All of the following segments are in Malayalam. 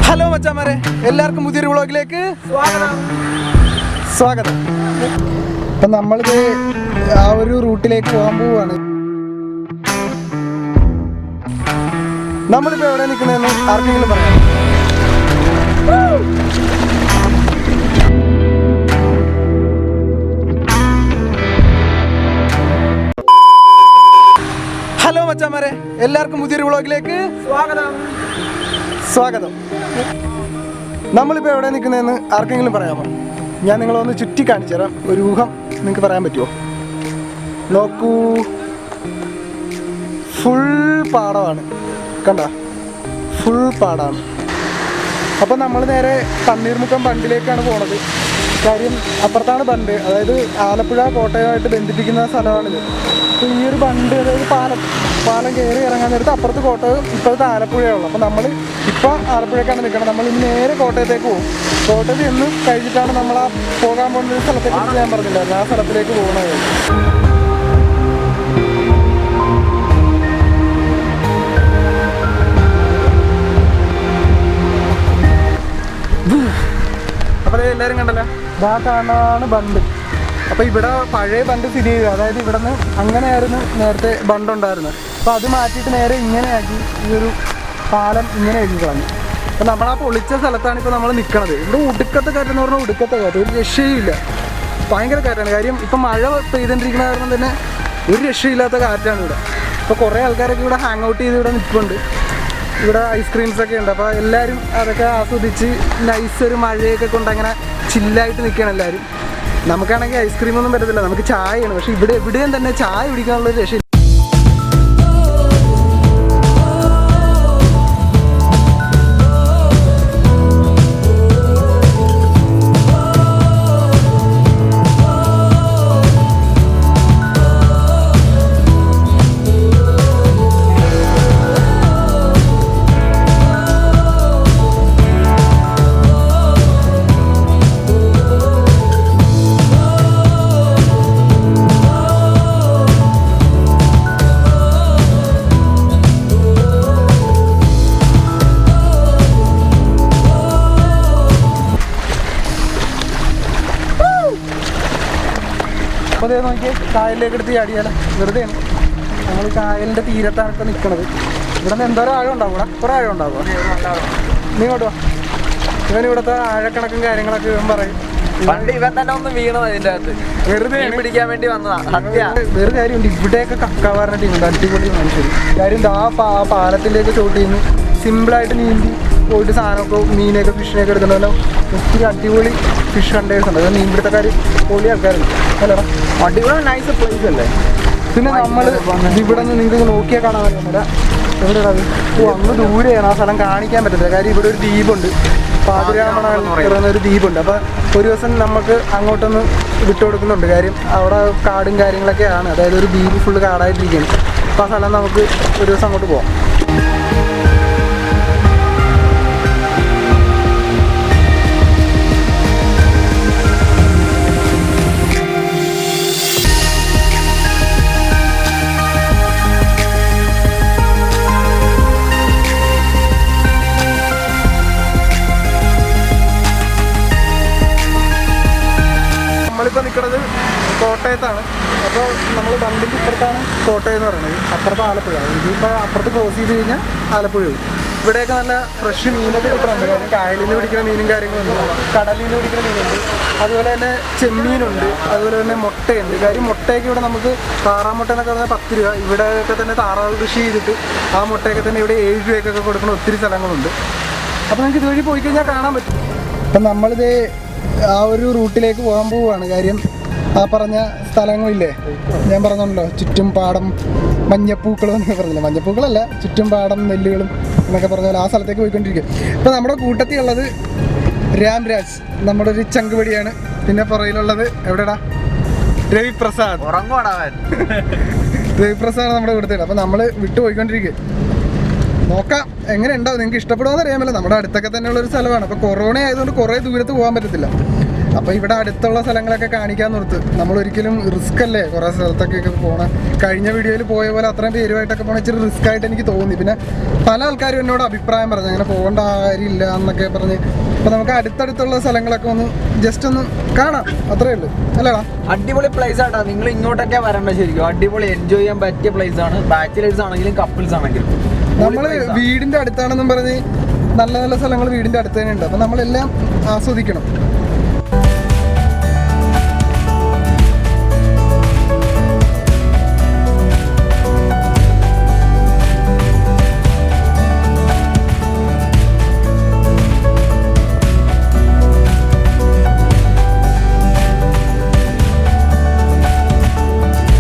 ഹലോ മച്ചാമാരെ, എല്ലാവർക്കും പുതിയൊരു വ്ളോഗിലേക്ക് സ്വാഗതം. അപ്പം നമ്മളിത് ആ ഒരു റൂട്ടിലേക്ക് പോകാൻ പോവുകയാണ്. നമ്മളിപ്പോൾ എവിടെ നിൽക്കുന്നതെന്ന് ആർക്കെങ്കിലും പറയാം? ഹലോ മച്ചാമാരെ, എല്ലാവർക്കും പുതിയൊരു വ്ളോഗിലേക്ക് സ്വാഗതം. നമ്മളിപ്പോൾ എവിടെ നിൽക്കുന്നതെന്ന് ആർക്കെങ്കിലും പറയാമോ? ഞാൻ നിങ്ങളൊന്ന് ചുറ്റി കാണിച്ചു തരാം. ഒരു ഊഹം നിങ്ങൾക്ക് പറയാൻ പറ്റുമോ? നോക്കൂ, ഫുൾ പാടമാണ്. കണ്ട, ഫുൾ പാടമാണ്. അപ്പം നമ്മൾ നേരെ തണ്ണീർമുക്കം ബണ്ടിലേക്കാണ് പോണത്. കാര്യം അപ്പുറത്താണ് ബണ്ട്, അതായത് ആലപ്പുഴ കോട്ടയമായിട്ട് ബന്ധിപ്പിക്കുന്ന സ്ഥലമാണിത്. അപ്പോൾ ഈ ഒരു ബണ്ട്, അതായത് പാലം കയറി ഇറങ്ങാൻ നേരത്ത് അപ്പുറത്ത് കോട്ടയം, ഇപ്പോഴത്തെ ആലപ്പുഴയുള്ളൂ. അപ്പോൾ നമ്മൾ ഇപ്പോൾ ആലപ്പുഴക്കാണ് നിൽക്കണം. നമ്മൾ ഇനി നേരെ കോട്ടയത്തേക്ക് പോകും. കോട്ടയത്ത് എന്ന് കഴിഞ്ഞിട്ടാണ് നമ്മൾ ആ പോകാൻ പോകുന്ന ഒരു സ്ഥലത്തേക്ക് ഞാൻ പറഞ്ഞില്ലായിരുന്നു, ആ സ്ഥലത്തിലേക്ക് പോകുന്നത്. അപ്പോൾ എല്ലാവരും കണ്ടല്ലോ, ഇതാ കാണാനാണ് ബണ്ട്. അപ്പോൾ ഇവിടെ പഴയ ബണ്ട് സ്ഥിതി ചെയ്തത്, അതായത് ഇവിടെ നിന്ന് അങ്ങനെയായിരുന്നു നേരത്തെ ബണ്ടുണ്ടായിരുന്നത്. അപ്പോൾ അത് മാറ്റിയിട്ട് നേരെ ഇങ്ങനെയാക്കി ഈ ഒരു പാലം ഇങ്ങനെ എഴുതി കളഞ്ഞു. അപ്പോൾ നമ്മളാ പൊളിച്ച സ്ഥലത്താണ് ഇപ്പോൾ നമ്മൾ നിൽക്കുന്നത്. ഇവിടെ ഒടുക്കത്തെ കാറ്റെന്ന് പറഞ്ഞാൽ ഒടുക്കത്തെ കാറ്റ്, ഒരു രക്ഷയില്ല. ഭയങ്കര കാറ്റാണ്. കാര്യം ഇപ്പം മഴ പെയ്തുകൊണ്ടിരിക്കുന്ന കാരണം തന്നെ ഒരു രക്ഷയില്ലാത്ത കാറ്റാണ് ഇവിടെ. അപ്പോൾ കുറേ ആൾക്കാരൊക്കെ ഇവിടെ ഹാങ് ഔട്ട് ചെയ്ത് ഇവിടെ നിൽക്കുന്നുണ്ട്. ഇവിടെ ഐസ്ക്രീംസൊക്കെ ഉണ്ട്. അപ്പോൾ എല്ലാവരും അതൊക്കെ ആസ്വദിച്ച് നൈസ് ഒരു മഴയൊക്കെ കൊണ്ട് അങ്ങനെ ചില്ലായിട്ട് നിൽക്കുകയാണ് എല്ലാവരും. നമുക്കാണെങ്കിൽ ഐസ്ക്രീമൊന്നും പറ്റത്തില്ല, നമുക്ക് ചായയാണ്. പക്ഷേ എവിടെയും തന്നെ ചായ കുടിക്കാനുള്ളൊരു രക്ഷയില്ല. അപ്പോൾ അതേ നോക്കിയാൽ കായലിലേക്ക് എടുത്ത് ചാടിയാലോ, വെറുതെയാണ്. നമ്മൾ കായലിൻ്റെ തീരത്താണ് ഇപ്പോൾ നിൽക്കുന്നത്. ഇവിടെ നിന്ന് എന്തോരം ആഴം ഉണ്ടാവും, ഇവിടെ കുറേ ആഴം ഉണ്ടാവുക. നീ ഇങ്ങോട്ട് വാ. ഇവൻ ഇവിടുത്തെ ആഴക്കണക്കും കാര്യങ്ങളൊക്കെ ഇവൻ പറയും. ഇവൻ തന്നെ ഒന്ന് വീണത് അതിൻ്റെ അകത്ത്, വെറുതെ പിടിക്കാൻ വേണ്ടി വന്നതാണ്. വേറെ കാര്യമുണ്ട്, ഇവിടെയൊക്കെ കക്കാവാറിൻ്റെ ടീമുണ്ട്, അടിപൊളി മനുഷ്യർ. കാര്യം ആ പാലത്തിലേക്ക് ചോട്ട് ചെയ്യുന്നു, സിമ്പിളായിട്ട് നീന്തി പോയിട്ട് സാധനമൊക്കെ മീനൊക്കെ ഫിഷിനെയൊക്കെ എടുക്കണമല്ലോ. ഒത്തിരി അടിപൊളി ഫിഷ് ഹണ്ടേഴ്സ് ഉണ്ട്. അത് മീൻപിടുത്തക്കാർ പൊളി ആൾക്കാരുണ്ട്. അല്ലടാ, അടിപൊളി നൈസ് പ്ലേസ് അല്ലേ. പിന്നെ നമ്മൾ ഇവിടെ നിന്ന് നിങ്ങൾക്ക് നോക്കിയാൽ കാണാൻ പറ്റുന്നില്ല. എവിടെയാണ് അത്? ഓ, അങ്ങ് ദൂരെയാണ്, ആ സ്ഥലം കാണിക്കാൻ പറ്റത്തില്ല. കാര്യം ഇവിടെ ഒരു ദ്വീപുണ്ട്, പാതിരാമണ പറയുന്ന ഒരു ദ്വീപുണ്ട്. അപ്പോൾ ഒരു ദിവസം നമുക്ക് അങ്ങോട്ടൊന്ന് വിട്ടുകൊടുക്കുന്നുണ്ട്. കാര്യം അവിടെ കാടും കാര്യങ്ങളൊക്കെയാണ്, അതായത് ഒരു ദ്വീപ് ഫുള്ള് കാടായിട്ടിരിക്കുകയാണ്. അപ്പോൾ ആ സ്ഥലം നമുക്ക് ഒരു ദിവസം അങ്ങോട്ട് പോകാം. നമ്മളിപ്പോൾ നിൽക്കുന്നത് കോട്ടയത്താണ്. അപ്പോൾ നമ്മൾ ബണ്ടിൻ്റെ ഇപ്പുറത്താണ് കോട്ടയം എന്ന് പറയുന്നത്, അപ്പുറത്ത് ആലപ്പുഴ. ഇതിപ്പോൾ അപ്പുറത്ത് ക്രോസ് ചെയ്ത് കഴിഞ്ഞാൽ ആലപ്പുഴയും. ഇവിടെയൊക്കെ നല്ല ഫ്രഷ് മീനൊക്കെ കിട്ടുന്നുണ്ട്. കാര്യം കായലിൽ നിന്ന് പിടിക്കുന്ന മീനും കാര്യങ്ങളുണ്ട്, കടലിൽ നിന്ന് പിടിക്കുന്ന മീനുണ്ട്, അതുപോലെ തന്നെ ചെമ്മീനുണ്ട്, അതുപോലെ തന്നെ മുട്ടയുണ്ട്. കാര്യം മുട്ടയൊക്കെ ഇവിടെ നമുക്ക് താറാമുട്ട എന്നൊക്കെ പറഞ്ഞാൽ 10 രൂപ. ഇവിടെയൊക്കെ തന്നെ താറാവ് കൃഷി ചെയ്തിട്ട് ആ മുട്ടയൊക്കെ തന്നെ ഇവിടെ 7 രൂപയ്ക്കൊക്കെ കൊടുക്കുന്ന ഒത്തിരി സ്ഥലങ്ങളുണ്ട്. അപ്പോൾ നമുക്ക് ഇതുവഴി പോയി കഴിഞ്ഞാൽ കാണാൻ പറ്റും. അപ്പം നമ്മളിത് ആ ഒരു റൂട്ടിലേക്ക് പോകാൻ പോവുകയാണ്. കാര്യം ആ പറഞ്ഞ സ്ഥലങ്ങളില്ലേ, ഞാൻ പറഞ്ഞല്ലോ, ചുറ്റും പാടം, മഞ്ഞപ്പൂക്കളും എന്നൊക്കെ പറഞ്ഞില്ല, മഞ്ഞപ്പൂക്കളല്ല, ചുറ്റും പാടം, നെല്ലുകളും എന്നൊക്കെ പറഞ്ഞ പോലെ ആ സ്ഥലത്തേക്ക് പോയിക്കൊണ്ടിരിക്കുക. അപ്പോൾ നമ്മുടെ കൂട്ടത്തിൽ ഉള്ളത് രാംരാജ്, നമ്മുടെ ഒരു ചങ്കുപടിയാണ്. പിന്നെ പുറയിലുള്ളത് എവിടെടാ, രവിപ്രസാദ്. രവിപ്രസാദ് നമ്മുടെ കൂട്ടത്തിലാണ്. അപ്പോൾ നമ്മൾ വിട്ടു പോയിക്കൊണ്ടിരിക്കുക. നോക്കാം എങ്ങനെ ഉണ്ടാവും, നിങ്ങൾക്ക് ഇഷ്ടപ്പെടുമെന്ന് അറിയാമല്ലോ. നമ്മുടെ അടുത്തൊക്കെ തന്നെയുള്ളൊരു സ്ഥലമാണ്. അപ്പോൾ കൊറോണ ആയതുകൊണ്ട് കുറേ ദൂരത്ത് പോകാൻ പറ്റത്തില്ല. അപ്പോൾ ഇവിടെ അടുത്തുള്ള സ്ഥലങ്ങളൊക്കെ കാണിക്കാൻ നിർത്ത്. നമ്മളൊരിക്കലും റിസ്ക് അല്ലേ കുറേ സ്ഥലത്തൊക്കെ പോകണം. കഴിഞ്ഞ വീഡിയോയിൽ പോയ പോലെ അത്രയും പേരുമായിട്ടൊക്കെ പോകണം ഇച്ചിരി റിസ്ക് ആയിട്ട് എനിക്ക് തോന്നി. പിന്നെ പല ആൾക്കാരും എന്നോട് അഭിപ്രായം പറഞ്ഞു അങ്ങനെ പോകേണ്ട കാര്യമില്ല എന്നൊക്കെ പറഞ്ഞ്. അപ്പോൾ നമുക്ക് അടുത്തടുത്തുള്ള സ്ഥലങ്ങളൊക്കെ ഒന്ന് ജസ്റ്റ് ഒന്ന് കാണാം, അത്രേ ഉള്ളൂ അല്ലേടാ. അടിപൊളി പ്ലേസ് ആട്ടോ. നിങ്ങൾ ഇങ്ങോട്ടൊക്കെ വരണ്ട ശരിക്കും. അടിപൊളി എൻജോയ് ചെയ്യാൻ പറ്റിയ പ്ലേസ് ആണ്. ബാച്ചിലേഴ്സ് ആണെങ്കിലും കപ്പിൾസ് ആണെങ്കിലും. നമ്മൾ വീടിൻ്റെ അടുത്താണെന്നും പറഞ്ഞ് നല്ല നല്ല സ്ഥലങ്ങൾ വീടിൻ്റെ അടുത്ത് തന്നെ ഉണ്ട്. അപ്പം നമ്മളെല്ലാം ആസ്വദിക്കണം.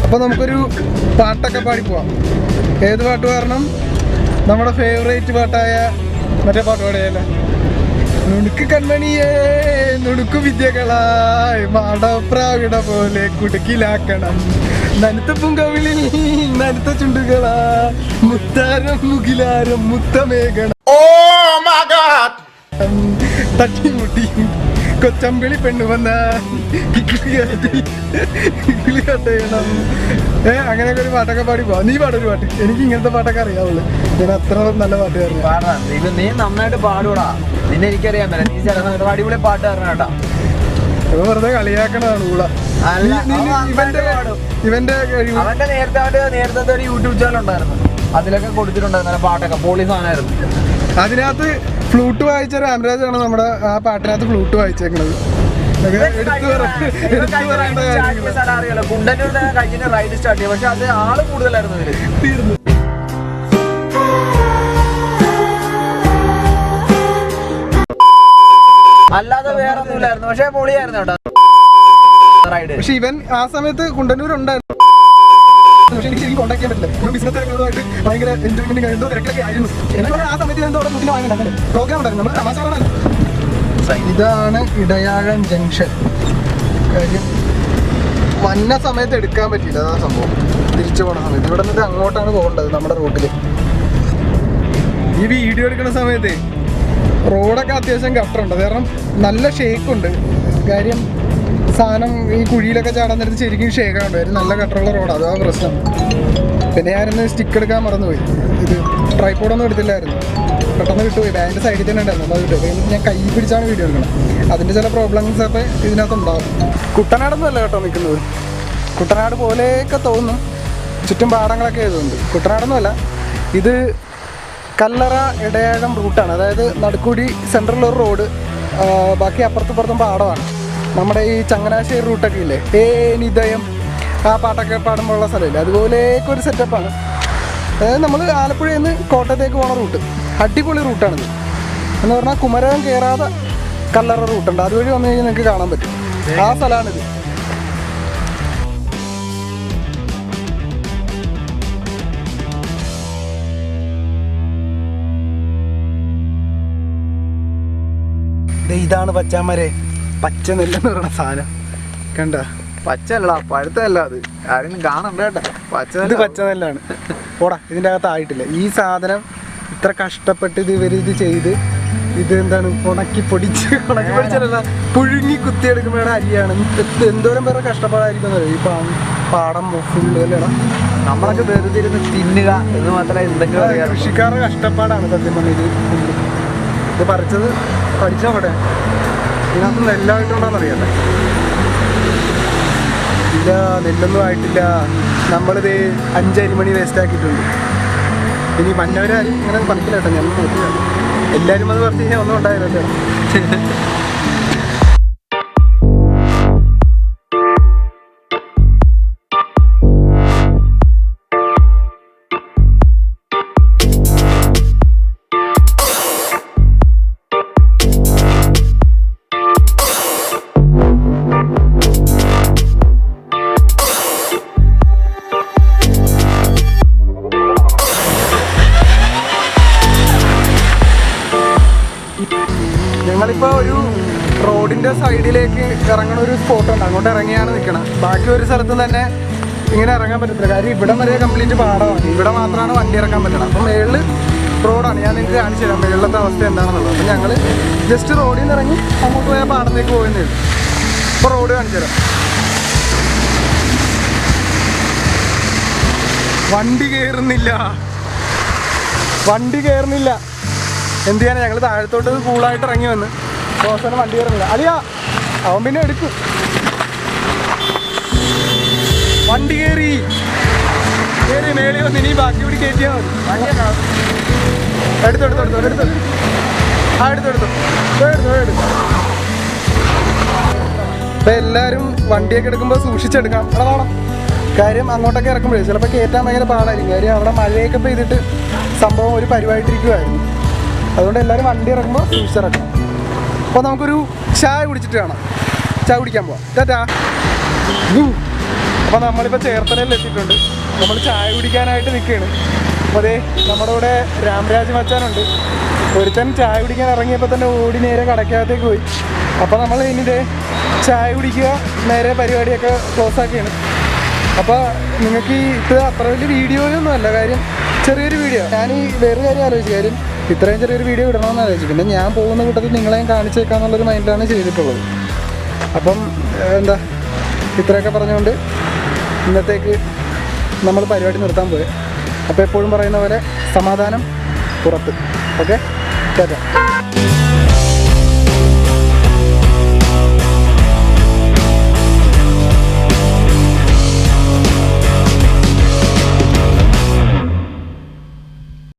അപ്പോൾ നമുക്കൊരു പാട്ടൊക്കെ പാടി പോവാം. ഏത് പാട്ട് പാടണം? നമ്മുടെ ഫേവറേറ്റ് പാട്ടായ മറ്റേ പാട്ട് പാടിയല്ലേ, നുണുക്ക് കൺമണിയേ നുണുക്കു വിദ്യകളായി മാടപ്രാവിട പോലെ കുടുക്കിലാക്കണം, നനുത്ത പൂങ്കവിളിൽ നനുത്ത ചുണ്ടുകളാ മുത്താരം മുകിലാരം മുത്തമേകണം, തട്ടിമുട്ടി കൊച്ചമ്പിളി പെണ്ണു വന്ന കട്ടയണം. അങ്ങനെയൊക്കെ ഒരു പാട്ടൊക്കെ പാടി പോവാം. നീ പാടൊരു പാട്ട്. എനിക്ക് ഇങ്ങനത്തെ പാട്ടൊക്കെ അറിയാവുള്ളൂ. ഞാൻ അത്ര നല്ല പാട്ടുകാരനാണ്. നീ നന്നായിട്ട് പാടൂടാ. നിന്നെ എനിക്കറിയാൻ പറ്റില്ല. നീ ചില അടിപൊളി പാട്ടുകാരനാട്ടാ. ഇവ വെറുതെ കളിയാക്കണതാണ് ഊള. ഇവന്റെ അവന്റെ നേരത്തെ ഒരു യൂട്യൂബ് ചാനൽ ഉണ്ടായിരുന്നു. അതിലൊക്കെ കൊടുത്തിട്ടുണ്ടായിരുന്നു പാട്ടൊക്കെ. പൊളി സാധനമായിരുന്നു. അതിനകത്ത് ഫ്ലൂട്ട് വായിച്ച രാമരാജാണ് നമ്മുടെ ആ പാട്ടിനകത്ത് ഫ്ലൂട്ട് വായിച്ചേക്കണത്. റൈഡ് സ്റ്റാർട്ട് ചെയ്യും. പക്ഷെ അത് ആള് കൂടുതലായിരുന്നു ഇതില്. തീർന്നു. അല്ലാതെ വേറെ ഒന്നുമില്ലായിരുന്നു. പക്ഷെ പൊളിയായിരുന്നു കേട്ടോ റൈഡ്. പക്ഷെ ഇവൻ ആ സമയത്ത് കുണ്ടന്നൂർ ഉണ്ടായിരുന്നു. പക്ഷെ എനിക്ക് ശരിക്കും കോണ്ടാക്ട് ചെയ്യാൻ പറ്റില്ല. ബിസിനസ് തിരക്കുകളുമായിട്ട് ഭയങ്കര എൻജോയ്മെന്റ് എന്തോ തിരക്കൊക്കെ ആയിരുന്നു. ആ സമയത്ത് എന്തോ മുന്നിൽ വാങ്ങുന്നുണ്ട് പ്രോഗ്രാം ഉണ്ടായിരുന്നു. നമ്മൾ തമാശ പറഞ്ഞാൽ ഇതാണ് ഇടയാഴം ജംഗ്ഷൻ. കാര്യം വന്ന സമയത്ത് എടുക്കാൻ പറ്റിയില്ല. അതാ സംഭവം. തിരിച്ചു പോണ സമയത്ത് ഇവിടെ നിന്നിട്ട് അങ്ങോട്ടാണ് പോകേണ്ടത് നമ്മുടെ റൂട്ടിൽ. ഈ വീഡിയോ എടുക്കുന്ന സമയത്ത് റോഡൊക്കെ അത്യാവശ്യം കട്ടറുണ്ട്. കാരണം നല്ല ഷേക്കുണ്ട്. കാര്യം സാധനം ഈ കുഴിയിലൊക്കെ ചാടാൻ നേരത്ത് ശരിക്കും ഷേക്കാണ്. വരും നല്ല കട്ടറുള്ള റോഡാണ്. അതാ പ്രശ്നം. പിന്നെ ഞാനൊന്ന് സ്റ്റിക്ക് എടുക്കാൻ മറന്നുപോയി. ഇത് ട്രൈപോഡൊന്നും എടുത്തില്ലായിരുന്നു. പെട്ടെന്ന് വിട്ടുപോയി. ബാങ്കിൻ്റെ സൈഡിൽ തന്നെ ഉണ്ടായിരുന്നു. അത് വിട്ടു. ഞാൻ കൈ പിടിച്ചാണ് വീഡിയോ എടുക്കണം. അതിൻ്റെ ചില പ്രോബ്ലംസ് ഒക്കെ ഇതിനകത്തുണ്ടാവും. കുട്ടനാടൊന്നും അല്ല കേട്ടോ നിൽക്കുന്നത്. കുട്ടനാട് പോലെയൊക്കെ തോന്നും. ചുറ്റും പാടങ്ങളൊക്കെ ആയതുകൊണ്ട് കുട്ടനാടൊന്നുമല്ല. ഇത് കല്ലറ ഇടയാഴം റൂട്ടാണ്. അതായത് നടുക്കുടി സെൻട്രലൊരു റോഡ്, ബാക്കി അപ്പുറത്തും പാടമാണ്. നമ്മുടെ ഈ ചങ്ങനാശ്ശേരി റൂട്ടൊക്കെ ഇല്ലേ, നിതയം ആ പാട്ടൊക്കെ പാടുമ്പോഴുള്ള സ്ഥലമില്ലേ, അതുപോലെയൊക്കെ ഒരു സെറ്റപ്പാണ്. അതായത് നമ്മൾ ആലപ്പുഴയിൽ നിന്ന് കോട്ടയത്തേക്ക് പോകുന്ന റൂട്ട്. അടിപൊളി റൂട്ടാണിത്. എന്ന് പറഞ്ഞാൽ കുമരകം കയറാതെ കല്ലറ റൂട്ടുണ്ട്. അതുവഴി വന്നു കഴിഞ്ഞാൽ നിങ്ങൾക്ക് കാണാൻ പറ്റും. ആ സ്ഥലമാണിത്. ഇതാണ് പച്ചാമരെ, പച്ച നെല്ലെന്ന് പറയുന്ന സാധനം. കണ്ട പച്ചല്ല പഴുത്തല്ല. അത് ആരെങ്കിലും കാണണ്ട കേട്ടോ. ഇത് പച്ച നെല്ലാണ്. ഓടാ, ഇതിൻ്റെ അകത്ത് ആയിട്ടില്ല. ഈ സാധനം ഇത്ര കഷ്ടപ്പെട്ട് ഇത് ചെയ്ത് ഇത് എന്താണ് ഉണക്കി പൊടിച്ചല്ല പുഴുങ്ങി കുത്തിയെടുക്കുമ്പോഴാണ് അരിയാണ്. എന്തോരം പേരെ കഷ്ടപ്പാടായിരിക്കും ഈ പാടം ഫുള്ള് അല്ലേടാ. നമ്മളൊക്കെ വെറുതെ ഇരുന്ന് തിന്നുക എന്ന് മാത്രമേ എന്തെങ്കിലും. കൃഷിക്കാരുടെ കഷ്ടപ്പാടാണ് സത്യം പറഞ്ഞത്. ഇത് പറിച്ചത് പഠിച്ചാൽ അവിടെ ഇതിനകത്ത് നെല്ലായിട്ടുണ്ടോയെന്നറിയാമേ. ഇല്ല, നെല്ലൊന്നും ആയിട്ടില്ല. നമ്മളിത് 5 അരിമണി വേസ്റ്റ് ആക്കിയിട്ടുണ്ട്. ഇനി മഞ്ഞവരാരും ഇങ്ങനെ പണിക്കില്ല കേട്ടോ. ഞാൻ നോക്കിയാണ്. എല്ലാവരും അത് പറഞ്ഞു കഴിഞ്ഞാൽ ഒന്നും ഉണ്ടായിരുന്നല്ലോ. ഞങ്ങളിപ്പോൾ ഒരു റോഡിൻ്റെ സൈഡിലേക്ക് ഇറങ്ങുന്ന ഒരു സ്പോട്ടുണ്ട്. അങ്ങോട്ട് ഇറങ്ങിയാണ് നിൽക്കണം. ബാക്കി ഒരു സ്ഥലത്ത് തന്നെ ഇങ്ങനെ ഇറങ്ങാൻ പറ്റത്തില്ല. കാര്യം ഇവിടം വരെ കംപ്ലീറ്റ് പാടമാണ്. ഇവിടെ മാത്രമാണ് വണ്ടി ഇറക്കാൻ പറ്റണം. അപ്പം മേളിൽ റോഡാണ്. ഞാൻ നിങ്ങൾക്ക് കാണിച്ചു തരാം മേളിലത്തെ അവസ്ഥ എന്താണെന്നുള്ളത്. അപ്പം ഞങ്ങൾ ജസ്റ്റ് റോഡിൽ നിന്ന് ഇറങ്ങി അങ്ങോട്ട് പോയാൽ പാടത്തേക്ക് പോകുന്നേ ഉള്ളൂ. ഇപ്പോൾ റോഡ് കാണിച്ചു തരാം. വണ്ടി കയറുന്നില്ല. എന്ത് ചെയ്യാനാ, ഞങ്ങൾ താഴത്തോട്ട് കൂളായിട്ട് ഇറങ്ങി വന്ന് അവസാനം വണ്ടി കയറുന്നില്ല. അലിയാ അവൻ പിന്നെ എടുക്കും. വണ്ടി കയറി മേളി വന്ന് ഇനി ബാക്കി കൂടി കയറ്റിയാൽ മതി. എടുത്തു. ഇപ്പം എല്ലാവരും വണ്ടിയൊക്കെ എടുക്കുമ്പോൾ സൂക്ഷിച്ചെടുക്കാം. അവിടെ വേണം. കാര്യം അങ്ങോട്ടൊക്കെ ഇറക്കുമ്പോഴേ ചിലപ്പോൾ കയറ്റാൻ ഭയങ്കര പാടായിരിക്കും. കാര്യം അവിടെ മഴയൊക്കെ പെയ്തിട്ട് സംഭവം ഒരു പരിവായിട്ടിരിക്കുമായിരുന്നു. അതുകൊണ്ട് എല്ലാവരും വണ്ടി ഇറക്കുമ്പോൾ സൂക്ഷിച്ചിറക്കണം. അപ്പോൾ നമുക്കൊരു ചായ കുടിച്ചിട്ട് കാണാം. ചായ കുടിക്കാൻ പോവാം. ടാറ്റാ. അപ്പോൾ നമ്മളിപ്പോൾ ചേർത്തലയിൽ എത്തിയിട്ടുണ്ട്. നമ്മൾ ചായ കുടിക്കാനായിട്ട് നിൽക്കുകയാണ്. അപ്പോൾ അതേ നമ്മുടെ കൂടെ രാംരാജ് മച്ചാനുണ്ട്. ഒരുത്തൻ ചായ കുടിക്കാൻ ഇറങ്ങിയപ്പോൾ തന്നെ ഓടി നേരെ കടയ്ക്കകത്തേക്ക് പോയി. അപ്പോൾ നമ്മൾ ഇനിയിതേ ചായ കുടിക്കുക, നേരെ പരിപാടിയൊക്കെ ക്ലോസ് ആക്കിയാണ്. അപ്പോൾ നിങ്ങൾക്ക് ഇത് അത്ര വലിയ വീഡിയോയൊന്നും അല്ല, കാര്യം ചെറിയൊരു വീഡിയോ. ഞാൻ ഈ വേറെ കാര്യം ആലോചിച്ചു. കാര്യം ഇത്രയും ചെറിയൊരു വീഡിയോ ഇടണമെന്ന് ആലോചിച്ചു. പിന്നെ ഞാൻ പോകുന്ന കൂട്ടത്തിൽ നിങ്ങളെയും കാണിച്ചേക്കാന്നുള്ളൊരു മൈൻഡിലാണ് ചെയ്തിട്ടുള്ളത്. അപ്പം എന്താ ഇത്രയൊക്കെ പറഞ്ഞുകൊണ്ട് ഇന്നത്തേക്ക് നമ്മൾ പരിപാടി നിർത്താൻ പോയി. അപ്പോൾ എപ്പോഴും പറയുന്ന പോലെ സമാധാനം പുറത്ത്. ഓക്കെ, ടാറ്റാ.